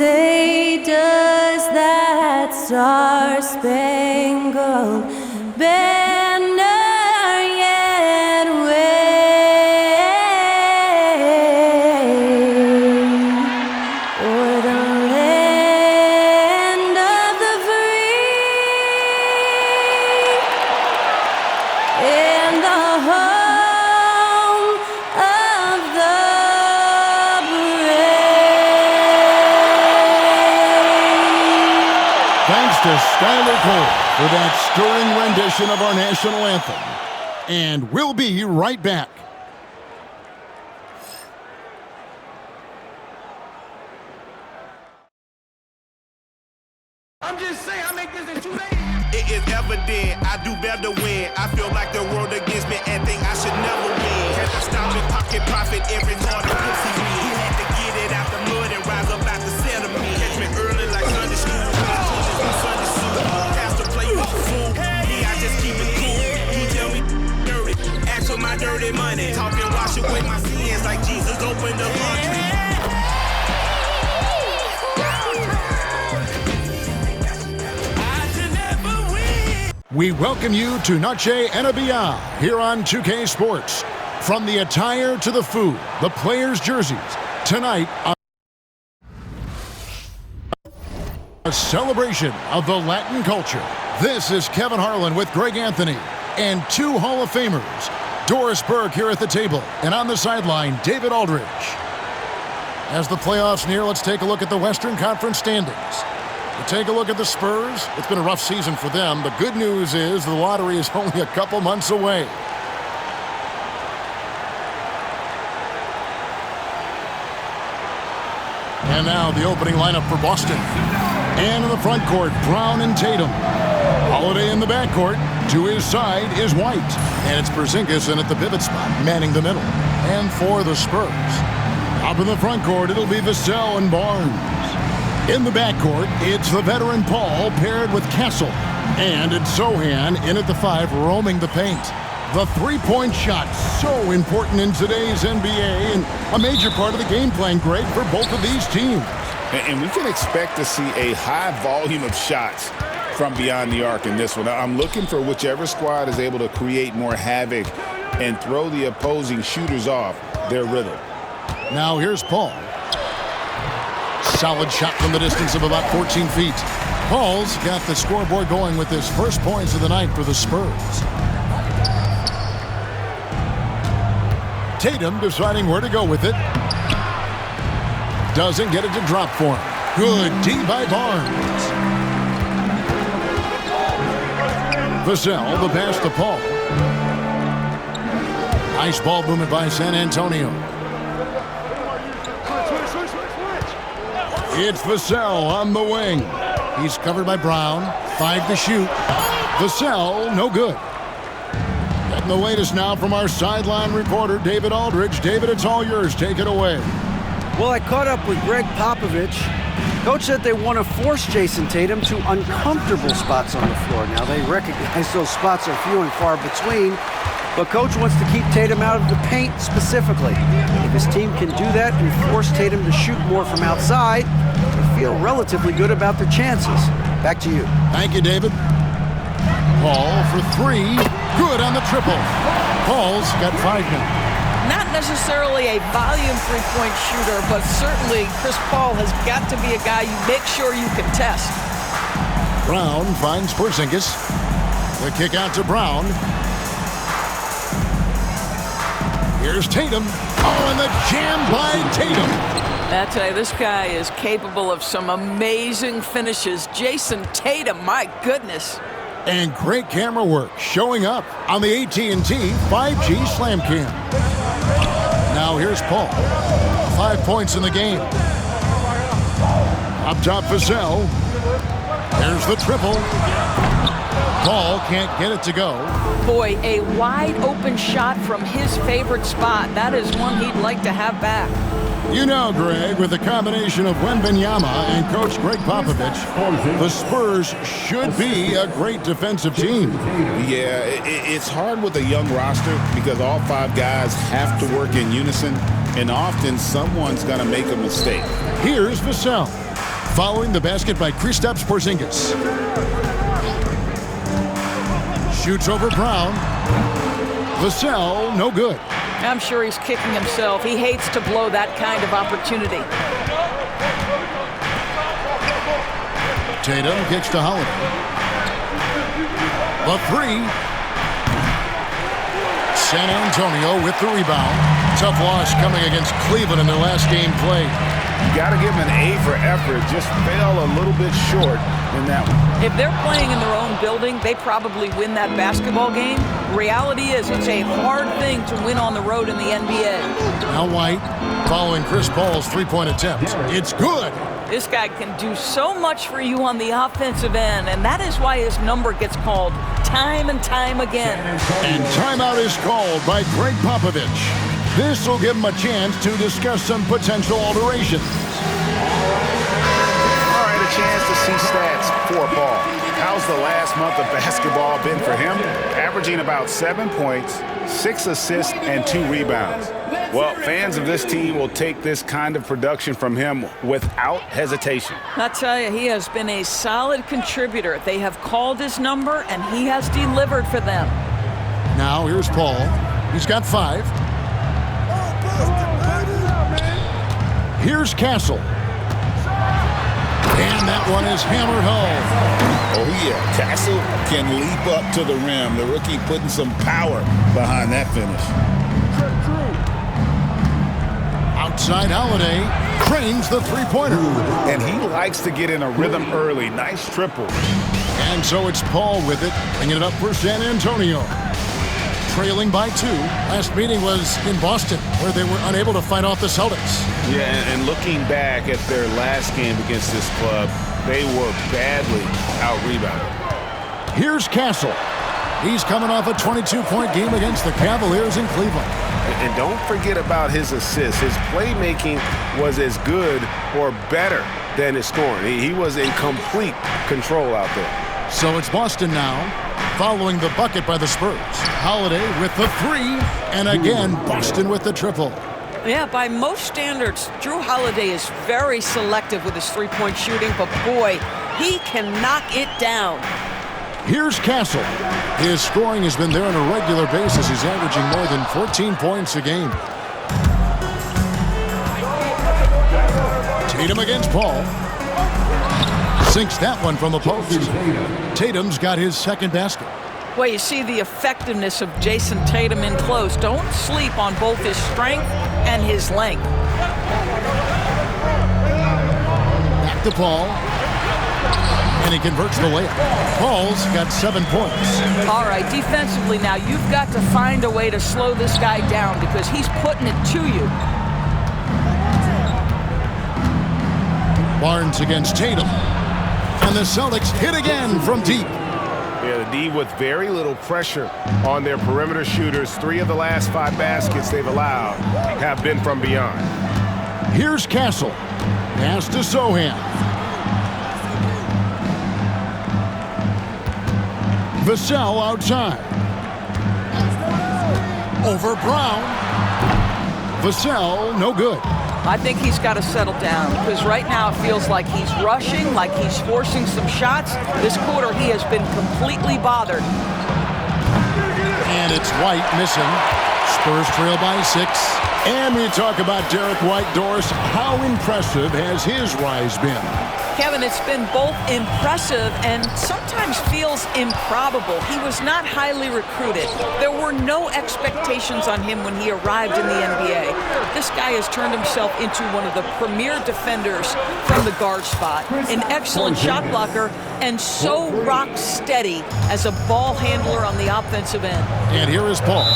say, does that star-spangled banner yet wave o'er the land of the free and the home of the brave? Thanks to Skylar Cole for that stirring rendition of our national anthem. And we'll be right back. I'm just saying, I make this in 2 days. It is evident I do better when I feel like the world against me and think I should never win. Had to stop and pocket profit every time the pussy win. He had to get it out the mud and rise up out the settlement. Catch me early like Sunday school. Sunday school. Pastor play with the fool. Me, I just keep it cool. He tell me dirty. Ask for my dirty money. Talking wash away my sins like Jesus opened the laundry. We welcome you to Noche NBA here on 2K Sports. From the attire to the food, the players' jerseys, tonight a celebration of the Latin culture. This is Kevin Harlan with Greg Anthony and 2 Hall of Famers, Doris Burke here at the table, and on the sideline, David Aldridge. As the playoffs near, let's take a look at the Western Conference standings. We take a look at the Spurs. It's been a rough season for them. The good news is the lottery is only a couple months away. And now the opening lineup for Boston. And in the front court, Brown and Tatum. Holiday in the backcourt. To his side is White. And it's Porzingis in at the pivot spot, manning the middle. And for the Spurs, up in the front court, it'll be Vassell and Barnes. In the backcourt, it's the veteran Paul paired with Castle. And it's Sohan in at the 5, roaming the paint. The three-point shot, so important in today's NBA and a major part of the game plan, Greg, for both of these teams. And we can expect to see a high volume of shots from beyond the arc in this one. I'm looking for whichever squad is able to create more havoc and throw the opposing shooters off their rhythm. Now here's Paul. Solid shot from the distance of about 14 feet. Paul's got the scoreboard going with his first points of the night for the Spurs. Tatum deciding where to go with it. Doesn't get it to drop for him. Good D by Barnes. Vassell, the pass to Paul. Nice ball movement by San Antonio. It's Vassell on the wing. He's covered by Brown. 5 to shoot. Vassell, no good. Getting the latest now from our sideline reporter, David Aldridge. David, it's all yours. Take it away. Well, I caught up with Greg Popovich. Coach said they want to force Jason Tatum to uncomfortable spots on the floor. Now, they recognize those spots are few and far between, but Coach wants to keep Tatum out of the paint specifically. If his team can do that and force Tatum to shoot more from outside, they feel relatively good about their chances. Back to you. Thank you, David. Paul for 3. Good on the triple. Paul's got 5 now. Not necessarily a volume three-point shooter, but certainly Chris Paul has got to be a guy you make sure you can test. Brown finds Porzingis. The kick out to Brown. Here's Tatum. Oh, and the jam by Tatum. I tell you, this guy is capable of some amazing finishes. Jason Tatum, my goodness. And great camera work showing up on the AT&T 5G Slam Cam. Now here's Paul. 5 points in the game. Up top, Vassell. There's the triple. Paul can't get it to go. Boy, a wide open shot from his favorite spot. That is one he'd like to have back. You know, Greg, with the combination of Wembanyama and Coach Greg Popovich, the Spurs should be a great defensive team. Yeah, it's hard with a young roster because all 5 guys have to work in unison, and often someone's going to make a mistake. Here's Vassell. Following the basket by Kristaps Porzingis. Shoots over Brown. Vassell, no good. I'm sure he's kicking himself. He hates to blow that kind of opportunity. Tatum kicks to Holiday. The three. San Antonio with the rebound. Tough loss coming against Cleveland in their last game played. You got to give them an A for effort. Just fell a little bit short in that one. If they're playing in their own building, they probably win that basketball game. Reality is it's a hard thing to win on the road in the NBA. Now White following Chris Paul's three-point attempt. It's good. This guy can do so much for you on the offensive end, and that is why his number gets called time and time again. And timeout is called by Greg Popovich. This will give him a chance to discuss some potential alterations. All right, a chance to see stats for Paul. How's the last month of basketball been for him? Averaging about 7 points, 6 assists, and 2 rebounds. Well, fans of this team will take this kind of production from him without hesitation. I tell you, he has been a solid contributor. They have called his number, and he has delivered for them. Now here's Paul. He's got 5. Here's Castle. And that one is hammered home. Oh, yeah. Castle can leap up to the rim. The rookie putting some power behind that finish. Outside Holiday trains the three-pointer. And he likes to get in a rhythm early. Nice triple. And so it's Paul with it, bringing it up for San Antonio. Trailing by 2. Last meeting was in Boston, where they were unable to fight off the Celtics. Yeah, and looking back at their last game against this club, they were badly out-rebounded. Here's Castle. He's coming off a 22-point game against the Cavaliers in Cleveland. And don't forget about his assists. His playmaking was as good or better than his scoring. He was in complete control out there. So it's Boston now, following the bucket by the Spurs. Holiday with the 3, and again, Boston with the triple. Yeah, by most standards, Drew Holiday is very selective with his three-point shooting, but boy, he can knock it down. Here's Castle. His scoring has been there on a regular basis. He's averaging more than 14 points a game. Tatum against Paul. Sinks that one from the post. Tatum's got his second basket. Well, you see the effectiveness of Jason Tatum in close. Don't sleep on both his strength and his length. Back to Paul. And he converts the layup. Paul's got 7 points. All right, defensively now, you've got to find a way to slow this guy down because he's putting it to you. Barnes against Tatum. And the Celtics hit again from deep. Yeah, the D with very little pressure on their perimeter shooters. 3 of the last 5 baskets they've allowed have been from beyond. Here's Castle. Pass to Sohan. Vassell outside. Over Brown. Vassell, no good. I think he's got to settle down because right now it feels like he's rushing, like he's forcing some shots. This quarter he has been completely bothered. And it's White missing. Spurs trail by 6. And we talk about Derek White, Doris. How impressive has his rise been? Kevin, it's been both impressive and sometimes feels improbable. He was not highly recruited. There were no expectations on him when he arrived in the NBA. This guy has turned himself into one of the premier defenders from the guard spot, an excellent shot blocker, and so rock steady as a ball handler on the offensive end. And here is Paul,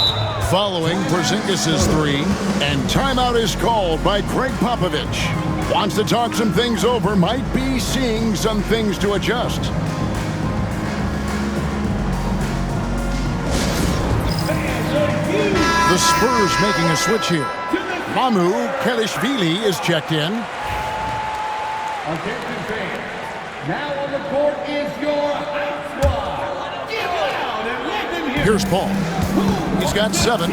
following Porzingis' 3, and timeout is called by Greg Popovich. Wants to talk some things over, might be seeing some things to adjust. The Spurs making a switch here. Mamu Pelishvili is checked in. Attention fans, now on the court is your house squad. Get loud and let them hear. Here's Paul. He's got 7.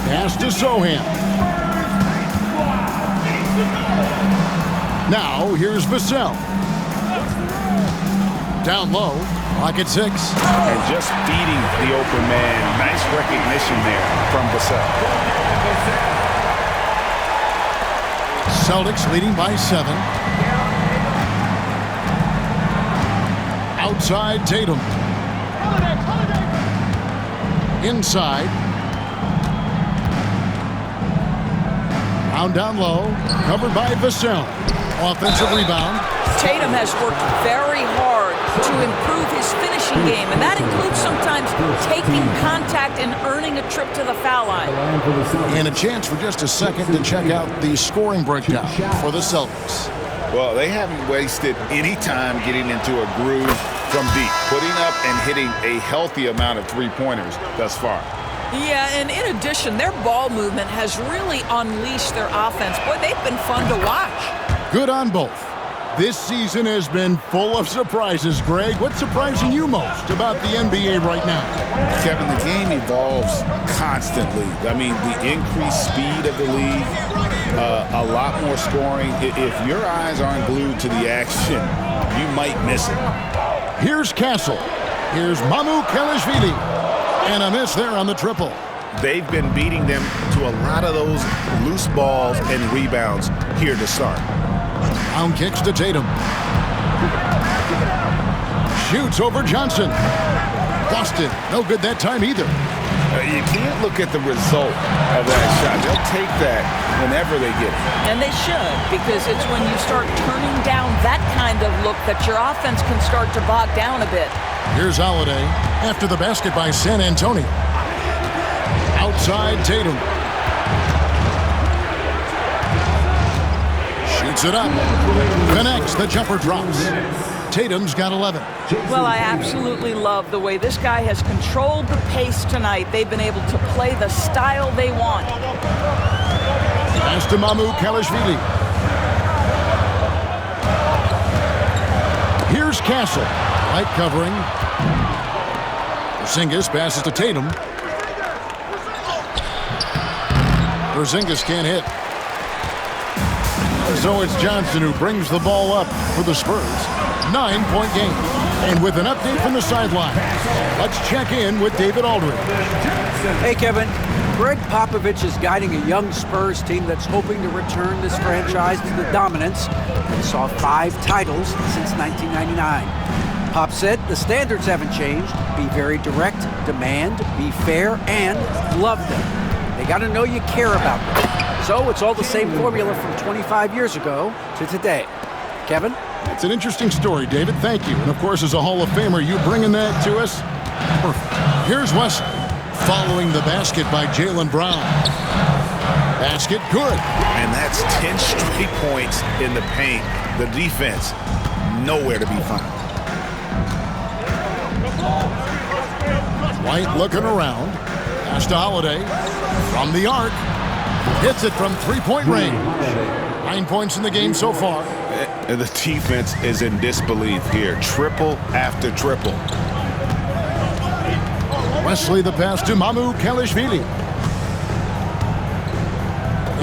Pass to Sohan. Now, here's Vassell. Down low, clock at 6. And just beating the open man. Nice recognition there from Vassell. Celtics leading by 7. Outside Tatum. Inside. Round down low. Covered by Vassell. Offensive rebound. Tatum has worked very hard to improve his finishing game, and that includes sometimes taking contact and earning a trip to the foul line. And a chance for just a second to check out the scoring breakdown for the Celtics. Well, they haven't wasted any time getting into a groove from deep, putting up and hitting a healthy amount of three-pointers thus far. Yeah, and in addition, their ball movement has really unleashed their offense. Boy, they've been fun to watch. Good on both. This season has been full of surprises, Greg. What's surprising you most about the NBA right now? Kevin, the game evolves constantly. I mean, the increased speed of the league, a lot more scoring. If your eyes aren't glued to the action, you might miss it. Here's Castle. Here's Mamu Kelishvili. And a miss there on the triple. They've been beating them to a lot of those loose balls and rebounds here to start. Down kicks to Tatum. Shoots over Johnson. Busted. No good that time either. You can't look at the result of that shot. They'll take that whenever they get it. And they should, because it's when you start turning down that kind of look that your offense can start to bog down a bit. Here's Holiday after the basket by San Antonio. Outside Tatum. Shoots it up. Connects. The jumper drops. Tatum's got 11. Well, I absolutely love the way this guy has controlled the pace tonight. They've been able to play the style they want. Pass to Mamu Kelishvili. Here's Castle. Light covering. Porzingis passes to Tatum. Porzingis can't hit. So it's Johnson who brings the ball up for the Spurs. 9-point game. And with an update from the sideline, let's check in with David Aldridge. Hey, Kevin. Greg Popovich is guiding a young Spurs team that's hoping to return this franchise to the dominance that saw 5 titles since 1999. Pop said the standards haven't changed. Be very direct, demand, be fair, and love them. They got to know you care about them. So it's all the same formula from 25 years ago to today. Kevin? It's an interesting story, David. Thank you. And, of course, as a Hall of Famer, you bringing that to us? Perfect. Here's Wesley following the basket by Jaylen Brown. Basket good. And that's 10 straight points in the paint. The defense, nowhere to be found. White looking around. Pass to Holiday. From the arc. Hits it from three-point range. 9 points in the game so far. And the defense is in disbelief here. Triple after triple. Wesley the pass to Mamu Kelishvili.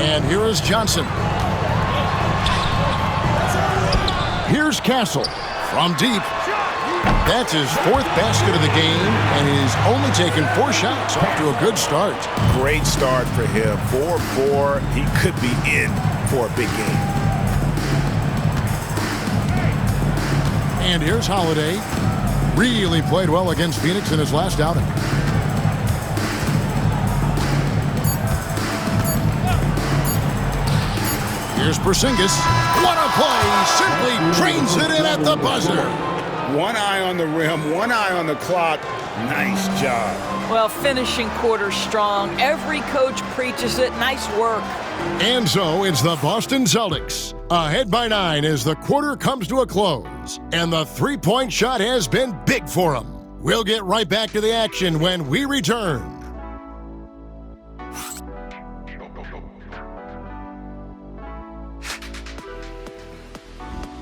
And here is Johnson. Here's Castle from deep. That's his 4th basket of the game, and he's only taken 4 shots. Off to a good start. Great start for him. 4-4. He could be in for a big game. And here's Holiday. Really played well against Phoenix in his last outing. Here's Porzingis. What a play! Simply trains it in at the buzzer. One eye on the rim, one eye on the clock. Nice job. Well, finishing quarter strong. Every coach preaches it. Nice work. And so it's the Boston Celtics, ahead by 9 as the quarter comes to a close. And the three-point shot has been big for them. We'll get right back to the action when we return.